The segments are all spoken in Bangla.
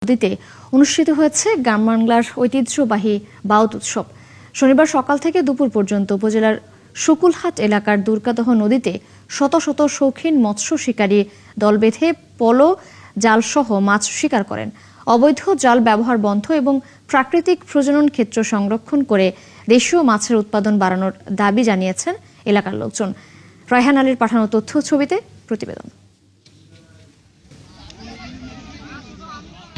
নদীতে অনুষ্ঠিত হয়েছে গ্রাম বাংলার ঐতিহ্যবাহী বাউত উৎসব। শনিবার সকাল থেকে দুপুর পর্যন্ত উপজেলার শুকুলহাট এলাকার দুর্গাদহ নদীতে শত শত শৌখিন মৎস্য শিকারী দল বেঁধে পলো জালসহ মাছ শিকার করেন। অবৈধ জাল ব্যবহার বন্ধ এবং প্রাকৃতিক প্রজনন ক্ষেত্র সংরক্ষণ করে দেশীয় মাছের উৎপাদন বাড়ানোর দাবি জানিয়েছেন এলাকার লোকজন। রায়হান আলীর পাঠানো তথ্য ছবিতে প্রতিবেদন।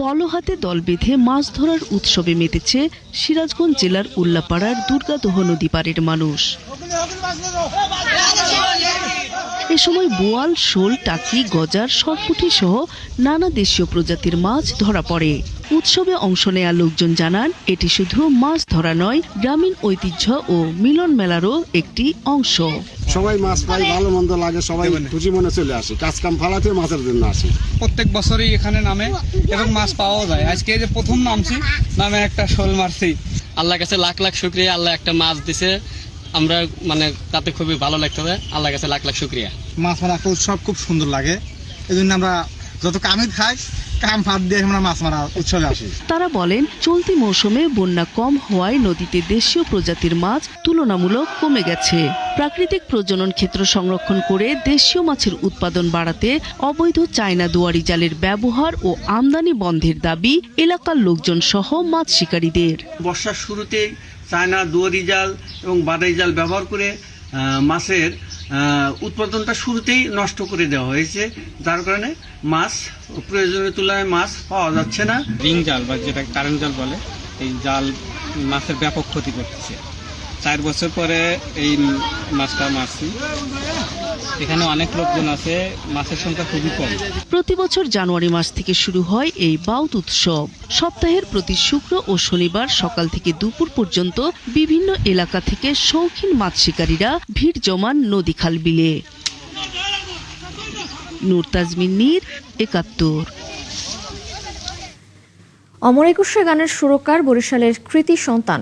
পলো হাতে দল বেঁধে মাছ ধরার উৎসবে মেতেছে সিরাজগঞ্জ জেলার উল্লাপাড়ার দুর্গাদহ নদী পাড়ের মানুষ। এ সময় বোয়াল, শোল, টাকি, গজার, সরপুঁটি সহ নানা দেশীয় প্রজাতির মাছ ধরা পড়ে। উৎসবে অংশ নেয়া লোকজন জানান, এটি শুধু মাছ ধরা নয়, গ্রামীণ ঐতিহ্য ও মিলন মেলারও একটি অংশ। সবাই মাছ পাই, ভালো মন্দ লাগে, সবাই খুশি মনে চলে আসে, কাজ কাম ফালাতে মাছের জন্য আসি। প্রত্যেক বছরই এখানে নামে এবং মাছ পাওয়া যায়। আজকে যে প্রথম নামছি, নামে একটা শোল মারছি। আল্লাহর কাছে লাখ লাখ শুকরিয়া, আল্লাহ একটা মাছ দিছে, আমরা তাতে খুবই ভালো লাগতেছে। আল্লাহর কাছে লাখ লাখ শুকরিয়া। মাছ মারা একটা উৎসব খুব সুন্দর লাগে, এই জন্য আমরা যত কামে খাই কাম ফাঁদ দিয়ে আমরা মাছ মারা উৎসবে আসি। তারা বলেন, চলতি মৌসুমে বন্যা কম হওয়ায় নদীতে দেশীয় প্রজাতির মাছ তুলনামূলক কমে গেছে। প্রাকৃতিক প্রজনন ক্ষেত্র সংরক্ষণ করে দেশীয় মাছের উৎপাদন বাড়াতে অবৈধ চায়না দুয়ারি জালের ব্যবহার ও আমদানি বন্ধের দাবি এলাকার লোকজন সহ মাছ শিকারীদের। বর্ষার শুরুতে চায়না দুয়ারি জাল এবং বাদাই জাল ব্যবহার করে মাছের উৎপাদনটা শুরুতেই নষ্ট করে দেওয়া হয়েছে, যার কারণে মাছ প্রয়োজনের তুলনায় মাছ পাওয়া যাচ্ছে না। রিং জাল বা যেটা কারেন্ট জাল বলে, এই জাল মাছের ব্যাপক ক্ষতি করতেছে। 4 বছর পরে এই মাছটা মারছি। এখানে অনেক লোকজন আছে, মাছের সংখ্যা খুবই কম। প্রতি বছর জানুয়ারি মাস থেকে শুরু হয় এই বাউত উৎসব। সপ্তাহের প্রতি শুক্র ও শনিবার সকাল থেকে দুপুর পর্যন্ত বিভিন্ন এলাকা থেকে শৌখিন মাছ শিকারীরা ভিড় জমান নদী খাল বিলে। নূর তাজমিন নীর, ৭১। অমর একুশে গানের সুরকার বরিশালের কৃতি সন্তান